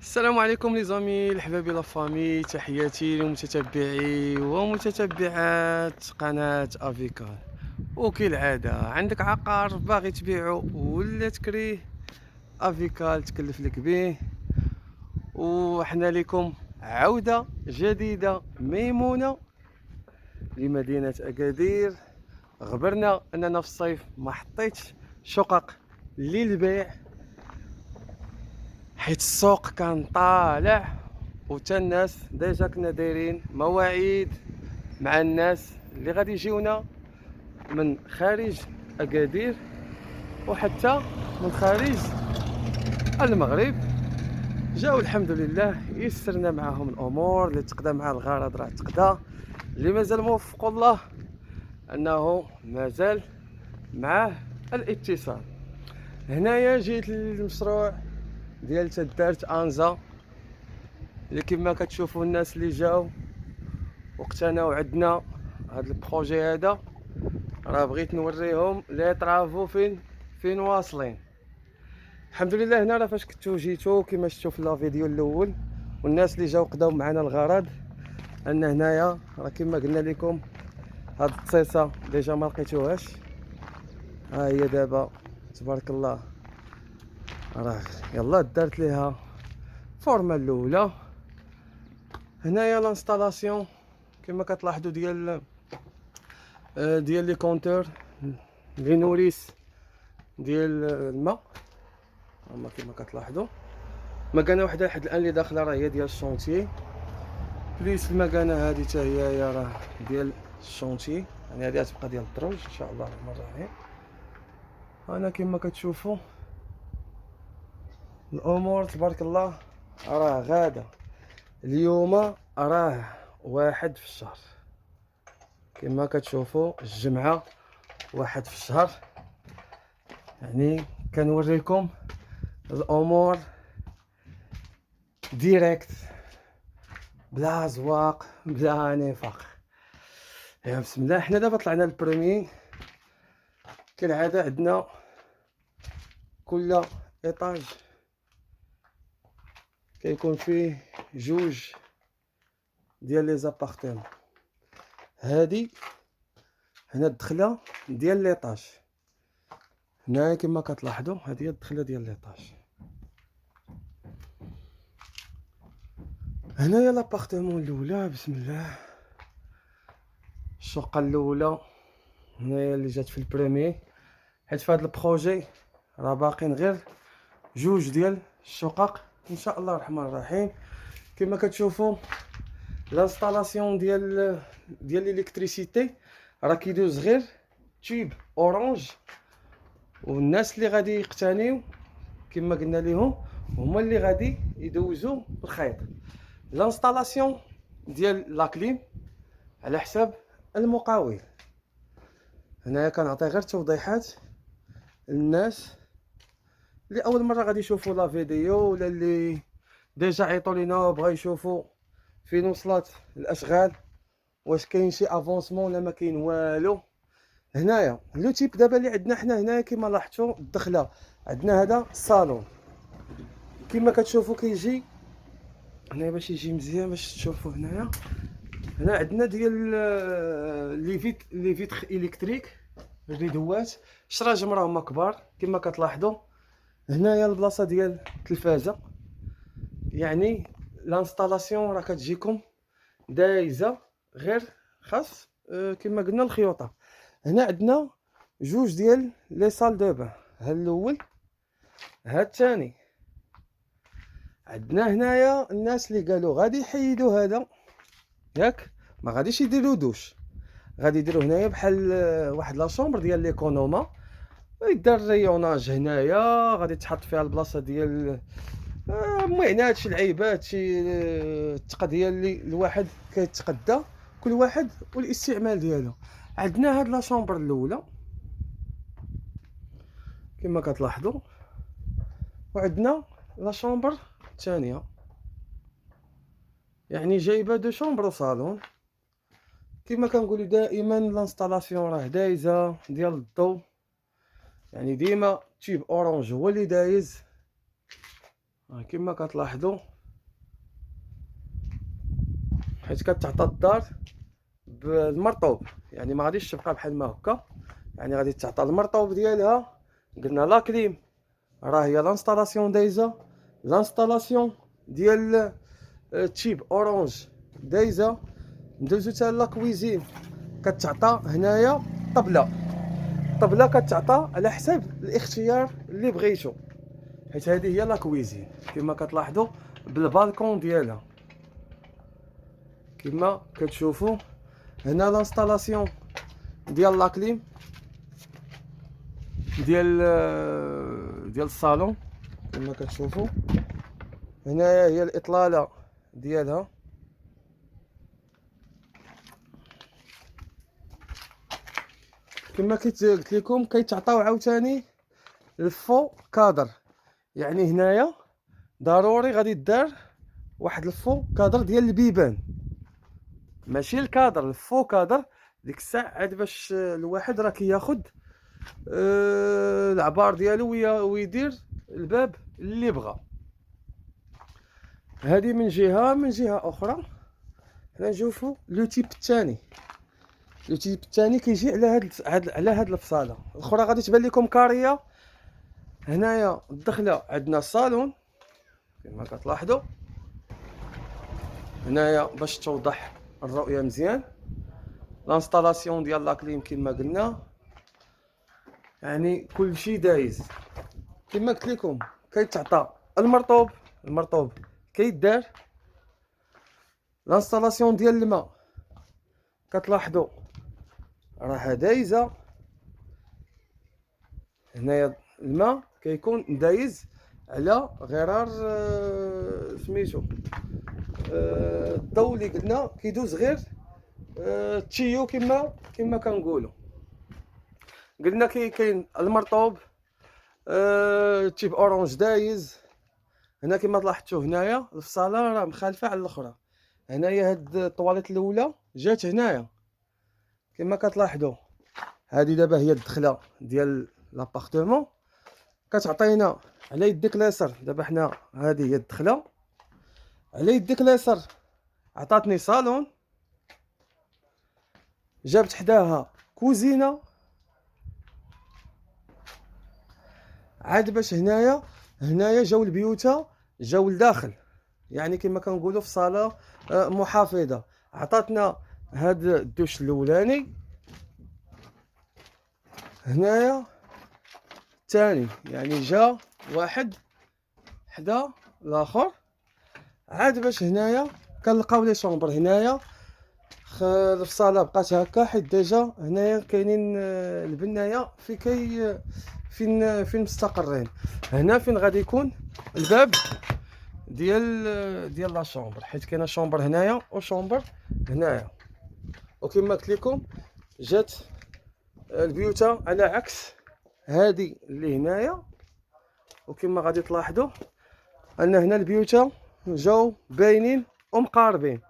السلام عليكم لي زامي الحبابي لا فامي، تحياتي لمتتبعي ومتتبعات قناة افيكار. وكالعادة عندك عقار باغي تبيعو ولا تكريه، افيكال تكلف لك به. وحنا لكم عودة جديدة ميمونة لمدينة أكادير. غبرنا أننا في الصيف ما حطيتش شقق للبيع، حيت السوق كان طالع، وتا الناس ديجا كنا دايرين مواعيد مع الناس اللي غادي يجيونا من خارج اكادير وحتى من خارج المغرب. جاو الحمد لله، يسرنا معاهم الامور اللي تقدا مع الغرض راه تقدا. اللي مازال موفق الله انه مازال معاه الاتصال. هنايا جيت للمشروع ديال تدارت انزا، اللي كما كتشوفوا الناس اللي جاو واقتناو عندنا هاد البروجي هذا. راه بغيت نوريهم لي طرافو فين واصلين. الحمد لله هنا راه فاش كنتو جيتو كما شفتوا في لا فيديو الاول، والناس اللي جاو قداو معنا الغرض ان هنايا راه كما قلنا لكم هاد التصيصه ديجا ما لقيتوهاش. ها هي دابا تبارك الله راه يلا دارت ليها الفورمه الاولى. هنايا لانستالاسيون كما كتلاحظوا ديال لي كونتور لي نوريس ديال الماء. هما كما كتلاحظوا مكانه وحده لحد الان اللي داخله راه هي ديال الشونتيي، بليس المكانه هذه حتى هي راه ديال الشونتيي، يعني هذه غتبقى ديال الدروج ان شاء الله الرحمن الرحيم. انا كما كتشوفوا الامور تبارك الله راه غاده. اليوم راه 1 في الشهر، كما كتشوفوا الجمعه 1 في الشهر، يعني كنوريكم الامور ديريكت بلا زواق بلا نفاق. يا بسم الله. حنا دابا طلعنا البروميي. كالعاده عندنا كل ايطاج كيكون فيه جوج ديال لي زابارتمون. هادي هنا الدخله ديال ليطاج، هنايا كما كتلاحظوا هذه هي الدخله ديال ليطاج. هنايا لابارتمون الاولى بسم الله، الشقه الاولى هنايا اللي جات في البريمي، حيت في هذا البروجي راه باقين غير جوج ديال الشقق ان شاء الله الرحمن الرحيم. كما كتشوفوا لانستالاسيون ديال الالكتريسيتي راه كيدوز غير تيوب اورانج، والناس اللي غادي يقتنيو كما قلنا لهم هما اللي غادي يدوزوا الخيط. لانستالاسيون ديال لاكليم على حساب المقاول. هنايا كنعطي غير توضيحات للناس اللي اول مره غادي يشوفوا لا فيديو، ولا اللي ديجا عيطوا لينا وبغاو يشوفوا فين وصلت الاشغال، واش كاين شي افونسمون ولا ما كاين والو. هنايا لو تيب دابا اللي عندنا حنا هنايا كما لاحظتوا الدخله عندنا هذا الصالون كما كتشوفوا كيجي هنايا باش يجي مزيان باش تشوفوا. هنا عندنا ديال لي فيتر الكتريك الريدوات شراجم راهم كبار كما كتلاحظوا. هنايا البلاصه ديال التلفازه، يعني لانستالاسيون راه كتجيكم دايزه غير خاص كما قلنا الخيوطه. هنا عندنا جوج ديال لي سال دو بان، ها الاول ها الثاني. عندنا هنايا الناس اللي قالوا غادي يحيدوا هذا ياك ما غاديش يديروا دوش، غادي يديروا هنايا بحال واحد لا شومبر ديال ليكونوما، يدار ريوناج هنايا غادي تحط فيها البلاصه ديال المهم هادشي العيبات شي التقضيه اللي الواحد كيتقدى كل واحد والاستعمال ديالو. عندنا هاد لا شومبر الاولى كما كتلاحظوا، وعندنا لا شومبر الثانيه، يعني جايبه دو شومبر وصالون. كما كنقولوا دائما لانستالاسيون راه دايزه ديال الضوء، يعني ديما تيب اورانج هو اللي دايز. كما كتلاحظوا، حيت كتعطى الدار بالمرطوب، يعني ما غاديش تبقى بحال ما هكا، يعني غادي تعطى المرطوب ديالها. قلنا لا كليم راه هي لانستالاسيون دايزه، لانستالاسيون ديال تشيب اورانج دايزه. ندوزو حتى لا كويزين، كتعطى هنايا طبله كتعطى على حساب الاختيار اللي بغيتو، حيت هذه هي لا كويزين كما كتلاحظوا بالبالكون ديالها. كما كتشوفوا هنا لانستالاسيون ديال لا كليم ديال الصالون. كما كتشوفوا هنايا هي الاطلاله ديالها. كما قلت لكم كيتعطاو عاوتاني الفو كادر، يعني هنايا ضروري غادي دار واحد الفو كادر ديال البيبان، ماشي الكادر، الفو كادر. ديك الساعه عاد باش الواحد راه كياخد العبار ديالو ويدير الباب اللي بغى. هذه من جهه اخرى. حنا نشوفوا لو تيب الثاني. لو تيب الثاني كيجي على هاد الفصاله الاخرى، غادي تبان لكم كاريه. هنايا الدخله عندنا الصالون كما كتلاحظوا، هنايا باش توضح الرؤيه مزيان. لانستالاسيون ديال لاكليم كما قلنا، يعني كلشي دايز. كما قلت لكم كيتعطى المرطوب كيدار. لانستالاسيون ديال الماء كتلاحظوا راه دايزه. هنايا الماء كيكون دايز على غرار سميتو الضوء اللي قلنا كيدوز غير التيو كما كنقولوا. قلنا كاين المرطوب تيب اورانج دايز. هنا كما لاحظتوا هنايا الفصاله راه مخالفه على الاخرى. هنايا هاد الطواليت الاولى جات هنايا كما كتلاحظوا. هذه دابا هي الدخله ديال لابارتمون، كتعطينا على يديك اليسار. دابا حنا هذه هي الدخله، على يديك اليسار عطاتني صالون، جابت حداها كوزينه. عاد باش هنايا جاو البيوتا جاو لداخل، يعني كما كنقولوا في صاله محافظه. عطاتنا هاد الدوش الاولاني، هنايا الثاني، يعني جا واحد حدا الاخر. عاد باش هنايا كنلقاو لي شومبر. هنايا الفصاله بقات هكا حيت ديجا هنايا كاينين البنايه فين مستقرين. هنا فين غادي يكون الباب ديال لا شومبر، حيت كاينه شومبر هنايا وشومبر هنايا. وكما قلت لكم جات البيوتا على عكس هذه اللي هنايا. وكما غادي تلاحظوا ان هنا البيوتا جاو باينين ومقاربين،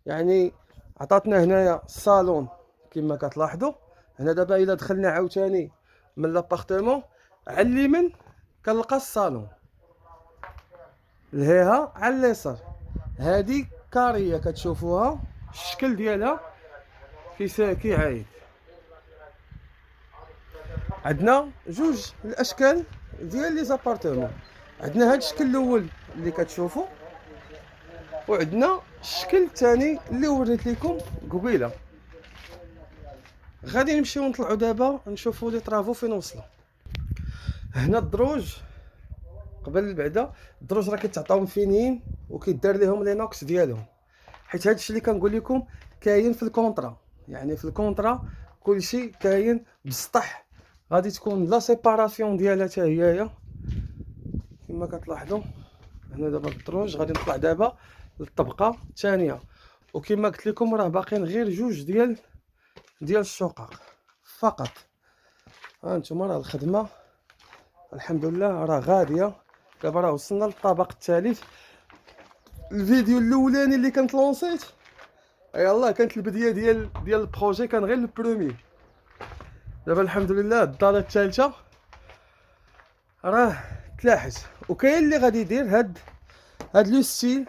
يعني عطاتنا هنايا الصالون كما كتلاحظوا. هنا دابا الا دخلنا عاوتاني من لابارتمون على اليمين كنلقى الصالون، لهيها على اليسار. هذه كاريه كتشوفوها الشكل ديالها كيعايد. عندنا جوج الاشكال ديال لي زابارتمون. عندنا هذا الشكل الاول اللي كتشوفوا، وعندنا الشكل الثاني اللي وريت لكم قبيله. غادي نمشيو نطلعوا دابا نشوفوا لي طرافو فين وصلوا. هنا الدروج قبل بعدا الدروج راه كيتعطاو فينين وكيدار لهم لي نوكس ديالهم، حيت هادشي اللي كنقول لكم كاين في الكونطرا. يعني في الكونطرا كلشي كاين بسطح. غادي تكون لا سيباراسيون ديالها حتى هيايا كما كتلاحظوا. هنا دابا الدروج غادي نطلع دابا للطبقه الثانيه. وكما قلت لكم راه باقيين غير جوج ديال الشقق فقط. ها انتم راه الخدمه الحمد لله راه غاديه. دابا راه وصلنا للطابق الثالث. الفيديو الاولاني اللي كنت لونسيت يلاه كانت البدايه ديال البروجي، كان غير البرومي. دابا الحمد لله الدار الثالثه راه تلاحت، وكاين اللي غادي يدير هاد هاد لو ستيل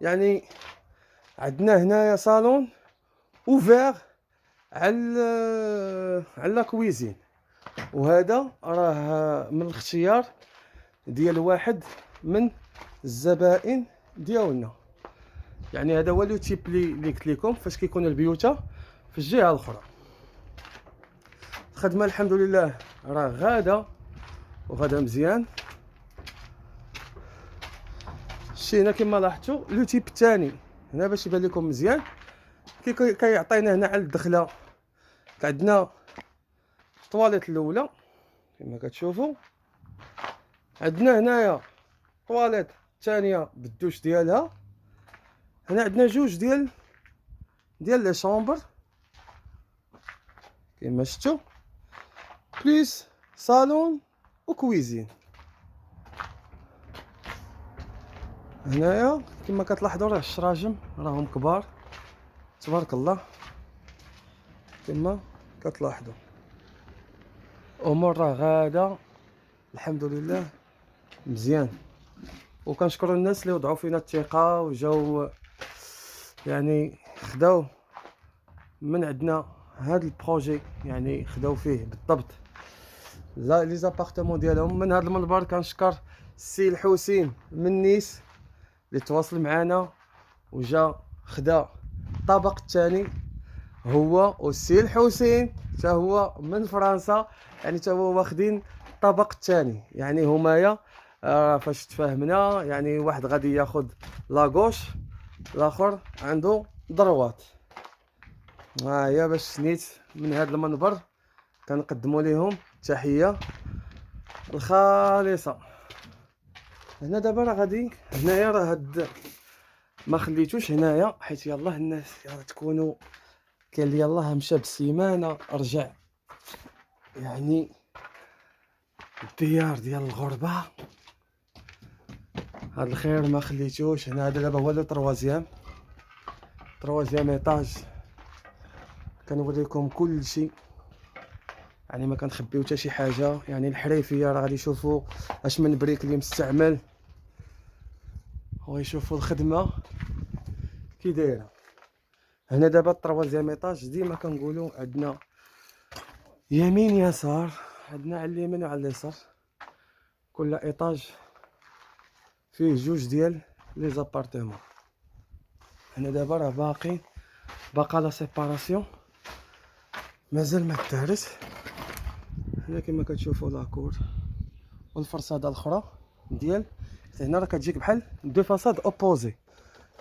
يعني عندنا هنايا صالون اوفير على لا كويزين، وهذا راه من الاختيار ديال واحد من الزبائن ديالنا. يعني هذا هو لو تيب اللي قلت لكم فاش كيكون البيوتا في الجهه الاخرى. الخدمه الحمد لله راه غادا مزيان. شتي هنا كما لاحظتوا لو تيب الثاني هنا باش يبان لكم مزيان كيعطينا هنا على الدخله. عندنا الطواليت الاولى كما كتشوفوا، عندنا هنايا طواليت الثانيه بالدوش ديالها، هنا عندنا جوج ديال لي شومبر كما شفتوا، بليس صالون وكويزين. هنايا كما كتلاحظوا راه الشراجم راهم كبار تبارك الله كما كتلاحظوا. امور راه غاده الحمد لله مزيان، وكنشكروا الناس اللي وضعوا فينا الثقه وجاو يعني خداو من عندنا هاد البروجي، يعني خداو فيه بالضبط لي زابارتمون ديالهم. من هاد المنبر كنشكر السي الحسين من نيس اللي تواصل معنا وجا خدا الطابق الثاني، هو والسي الحسين حتى هو من فرنسا، يعني حتى هو واخدين الطابق الثاني. يعني همايا فاش تفاهمنا يعني واحد غادي ياخذ لاغوش الاخر عنده دروات. ها هي باش سنيت من هذا المنبر كنقدموا لهم التحيه الخالصه. هنا دابا راه غادي هنايا راه هاد ما خليتوش هنايا حيت يلاه الناس تكونوا كاين اللي يلاه مشى بالسيمانه رجع، يعني الديار ديال الغربه. هاد الخير ما خليتوش هنا. هذا دابا هو لو تروازيام ايطاج، كنوريكم كل شيء يعني ما كنخبيو حتى شي حاجه. يعني الحريفيه راه غادي يشوفوا اش من بريك اللي مستعمل ويشوفوا الخدمه كي دايره. هنا دابا التروازيام ايطاج ديما كنقولوا عندنا يمين يسار، عندنا على اليمين وعلى اليسار كل ايطاج فيه جوج ديال لي زابارتمون. هنا دابا راه باقا لا سيباراسيون مازال ما دارت. هنا كما كتشوفوا لاكور والفرصاده الاخرى ديال هنا راه كتجيك بحال دو فاساد اوبوزي.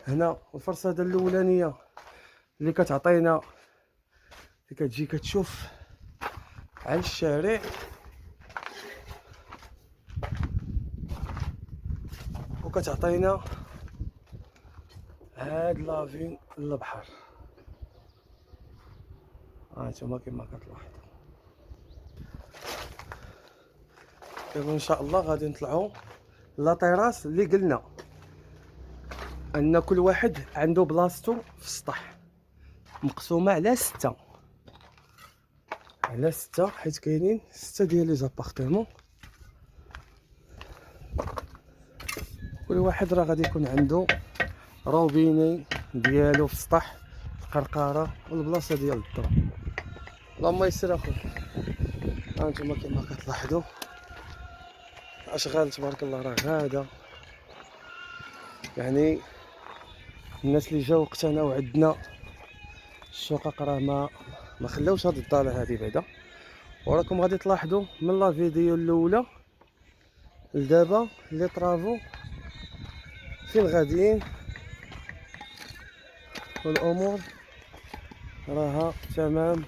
هنا الفرصاده الاولانيه اللي كتعطينا اللي كتجي كتشوف على الشارع، وكتعطينا هاد لافين للبحر. هانتوما كما كتلاحظوا. دابا ان شاء الله غادي نطلعوا لا تيراس اللي قلنا ان كل واحد عنده بلاصتو في السطح مقسومه على 6 حيت كاينين 6 ديال لي زابارتمون. كل واحد راه غادي يكون عنده روبيني ديالو في السطح، القرقاره والبلاصه ديال الضو. اللهم يسر اخويا. هانتوما كما كتلاحظوا اشغال تبارك الله راه غاده. يعني الناس اللي جاو اقتناو عندنا الشقق راه ما خلاوش هاد الدار هادي بعدا. وراكم غادي تلاحظوا من لا فيديو الاولى لدابا لي طرافو فين غاديين، والامور راها تمام.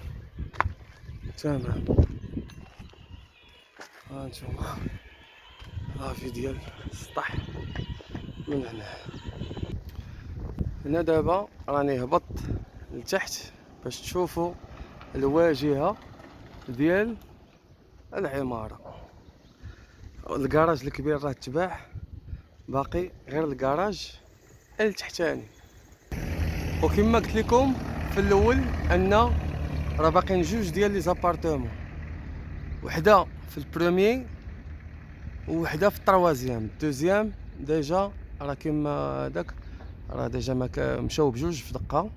هانتوما لافي ديال السطح من هنا دابا راني هبط لتحت باش تشوفوا الواجهه ديال العماره. الكراج الكبير راه تباع، باقي غير الكراج التحتاني. وكما قلت لكم في الاول ان راه باقيين جوج ديال لي زابارتمون، وحده في البروميي وحده في التروازيام. الدوزيام ديجا راه كيما هداك، راه ديجا مشاو بجوج في دقة.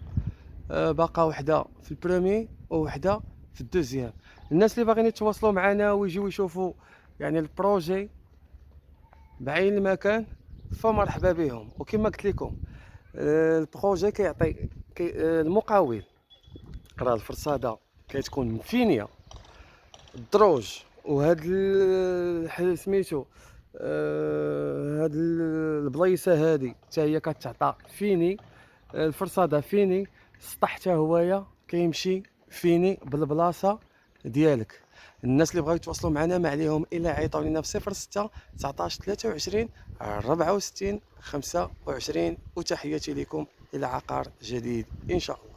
باقا وحدة في البرومي ووحدة في الدوزيام. الناس اللي باغيين يتواصلوا معنا ويجيو يشوفوا يعني البروجي بعين المكان فمرحبا بهم. وكما قلت لكم البروجي كيعطي المقاول، راه الفرصاده كتكون مفينيه الدروج، وهاد سميتو هاد البلايصه هادي حتى هي كتعطى فيني. الفرصاده فيني، السطح حتى هويا كيمشي فيني بالبلاصه ديالك. الناس اللي بغاو يتواصلوا معنا ما عليهم الا عيطوا لينا في 06 19 23 64 25. وتحياتي لكم الى عقار جديد ان شاء الله.